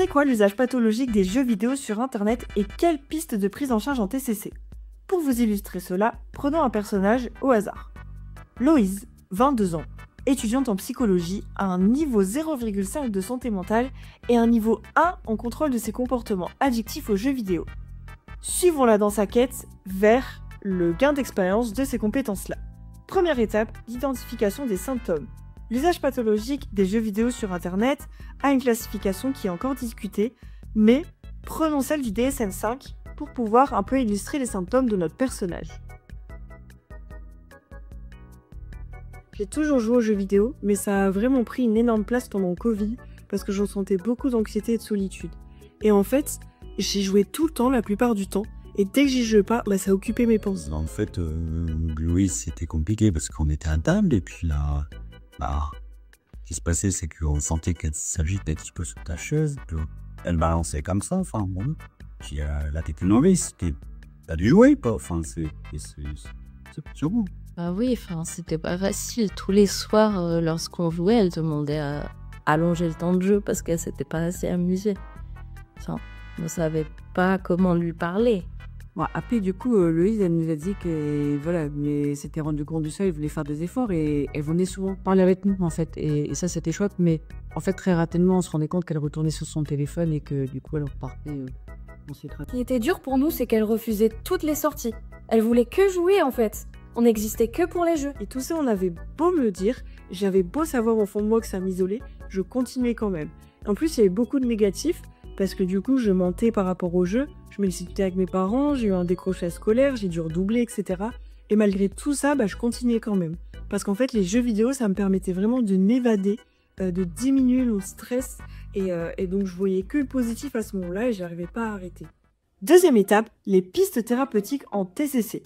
C'est quoi l'usage pathologique des jeux vidéo sur internet et quelles pistes de prise en charge en TCC? Pour vous illustrer cela, prenons un personnage au hasard. Loïse, 22 ans, étudiante en psychologie, a un niveau 0,5 de santé mentale et un niveau 1 en contrôle de ses comportements addictifs aux jeux vidéo. Suivons-la dans sa quête vers le gain d'expérience de ces compétences-là. Première étape, l'identification des symptômes. L'usage pathologique des jeux vidéo sur internet a une classification qui est encore discutée, mais prenons celle du DSM-5 pour pouvoir un peu illustrer les symptômes de notre personnage. J'ai toujours joué aux jeux vidéo, mais ça a vraiment pris une énorme place pendant le Covid parce que je ressentais beaucoup d'anxiété et de solitude. Et en fait, j'ai joué tout le temps, la plupart du temps, et dès que j'y jouais pas, ça occupait mes pensées. En fait, Louise, c'était compliqué parce qu'on était à table et puis là, ce qui se passait, c'est qu'on sentait qu'elle s'agitait un petit peu sur ta chaise, elle balançait comme ça, enfin bon. Puis là, t'es plus novice, t'as dû jouer, quoi, enfin, c'est bon. Ah oui, c'était pas facile. Tous les soirs, lorsqu'on jouait, elle demandait à allonger le temps de jeu parce qu'elle s'était pas assez amusée. Enfin, on ne savait pas comment lui parler. Bon, après, du coup, Loïse, elle nous a dit que, voilà, mais s'était rendu compte de ça, elle voulait faire des efforts et elle venait souvent parler avec nous, en fait. Et ça, c'était chouette, mais en fait, très rapidement, on se rendait compte qu'elle retournait sur son téléphone et que, du coup, elle repartait. Ce qui était dur pour nous, c'est qu'elle refusait toutes les sorties. Elle voulait que jouer, en fait. On n'existait que pour les jeux. Et tout ça, on avait beau me le dire, j'avais beau savoir au fond de moi que ça m'isolait, je continuais quand même. En plus, il y avait beaucoup de négatifs, parce que du coup, je mentais par rapport au jeu, je me disputais avec mes parents, j'ai eu un décrochage scolaire, j'ai dû redoubler, etc. Et malgré tout ça, je continuais quand même. Parce qu'en fait, les jeux vidéo, ça me permettait vraiment de m'évader, de diminuer le stress, et donc je voyais que le positif à ce moment-là et j'arrivais pas à arrêter. Deuxième étape, les pistes thérapeutiques en TCC.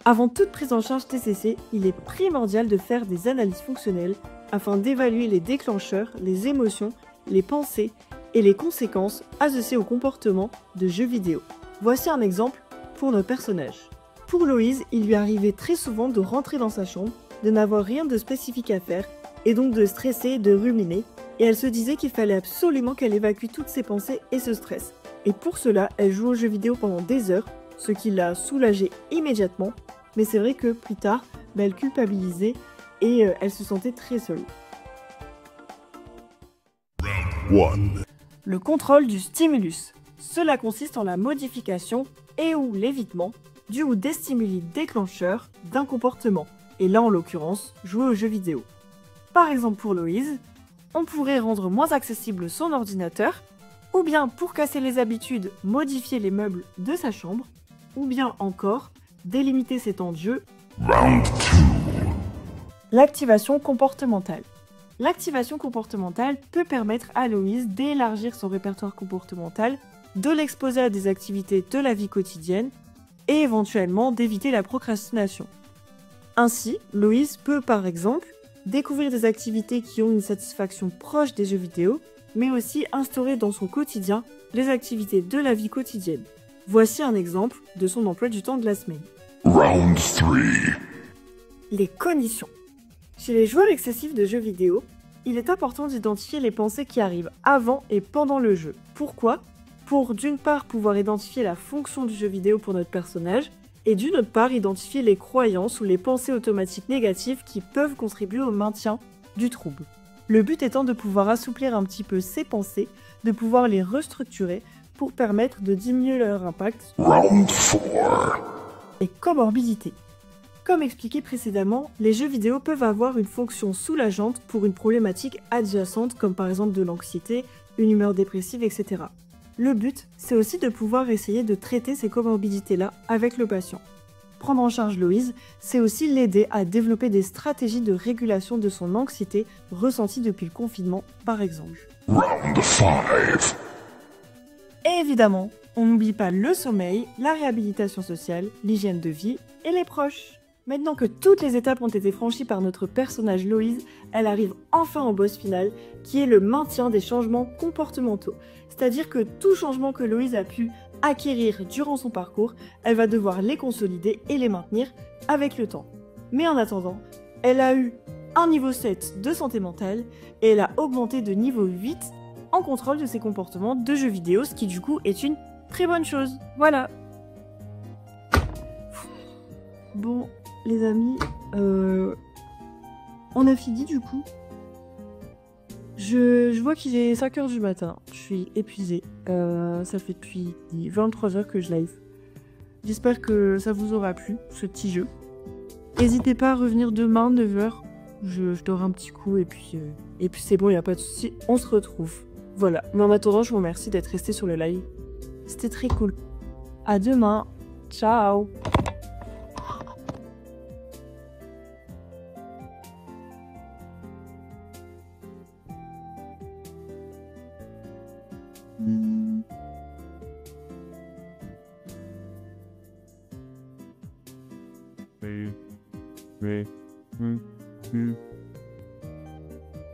Avant toute prise en charge TCC, il est primordial de faire des analyses fonctionnelles afin d'évaluer les déclencheurs, les émotions, les pensées et les conséquences associées au comportement de jeux vidéo. Voici un exemple pour notre personnage. Pour Loïse, il lui arrivait très souvent de rentrer dans sa chambre, de n'avoir rien de spécifique à faire et donc de stresser, de ruminer, et elle se disait qu'il fallait absolument qu'elle évacue toutes ses pensées et ce stress. Et pour cela, elle joue aux jeux vidéo pendant des heures, ce qui l'a soulagée immédiatement, mais c'est vrai que plus tard, elle culpabilisait et elle se sentait très seule. Le contrôle du stimulus. Cela consiste en la modification et ou l'évitement du ou des stimuli déclencheurs d'un comportement, et là en l'occurrence, jouer aux jeux vidéo. Par exemple pour Loïse, on pourrait rendre moins accessible son ordinateur, ou bien pour casser les habitudes, modifier les meubles de sa chambre, ou bien encore délimiter ses temps de jeu. L'activation comportementale. L'activation comportementale peut permettre à Loïse d'élargir son répertoire comportemental, de l'exposer à des activités de la vie quotidienne et éventuellement d'éviter la procrastination. Ainsi, Loïse peut par exemple découvrir des activités qui ont une satisfaction proche des jeux vidéo, mais aussi instaurer dans son quotidien les activités de la vie quotidienne. Voici un exemple de son emploi du temps de la semaine. Round 3. Les cognitions. Chez les joueurs excessifs de jeux vidéo, il est important d'identifier les pensées qui arrivent avant et pendant le jeu. Pourquoi ? Pour d'une part pouvoir identifier la fonction du jeu vidéo pour notre personnage, et d'une autre part identifier les croyances ou les pensées automatiques négatives qui peuvent contribuer au maintien du trouble. Le but étant de pouvoir assouplir un petit peu ces pensées, de pouvoir les restructurer pour permettre de diminuer leur impact. Round 4. Et comorbidité. Comme expliqué précédemment, les jeux vidéo peuvent avoir une fonction soulageante pour une problématique adjacente comme par exemple de l'anxiété, une humeur dépressive, etc. Le but, c'est aussi de pouvoir essayer de traiter ces comorbidités-là avec le patient. Prendre en charge Loïse, c'est aussi l'aider à développer des stratégies de régulation de son anxiété ressentie depuis le confinement, par exemple. Round 5. Et évidemment, on n'oublie pas le sommeil, la réhabilitation sociale, l'hygiène de vie et les proches. Maintenant que toutes les étapes ont été franchies par notre personnage Loïse, elle arrive enfin au boss final, qui est le maintien des changements comportementaux. C'est-à-dire que tout changement que Loïse a pu acquérir durant son parcours, elle va devoir les consolider et les maintenir avec le temps. Mais en attendant, elle a eu un niveau 7 de santé mentale et elle a augmenté de niveau 8 en en contrôle de ses comportements de jeux vidéo, ce qui du coup est une très bonne chose. Voilà. Bon, les amis, on a fini du coup. Je vois qu'il est 5h du matin, je suis épuisée. Ça fait depuis 23h que je live. J'espère que ça vous aura plu, ce petit jeu. N'hésitez pas à revenir demain, 9h. Je dors un petit coup et puis c'est bon, il n'y a pas de souci, on se retrouve. Voilà, mais en attendant, je vous remercie d'être resté sur le live. C'était très cool. À demain. Ciao.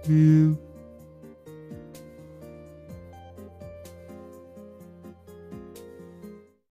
Mm.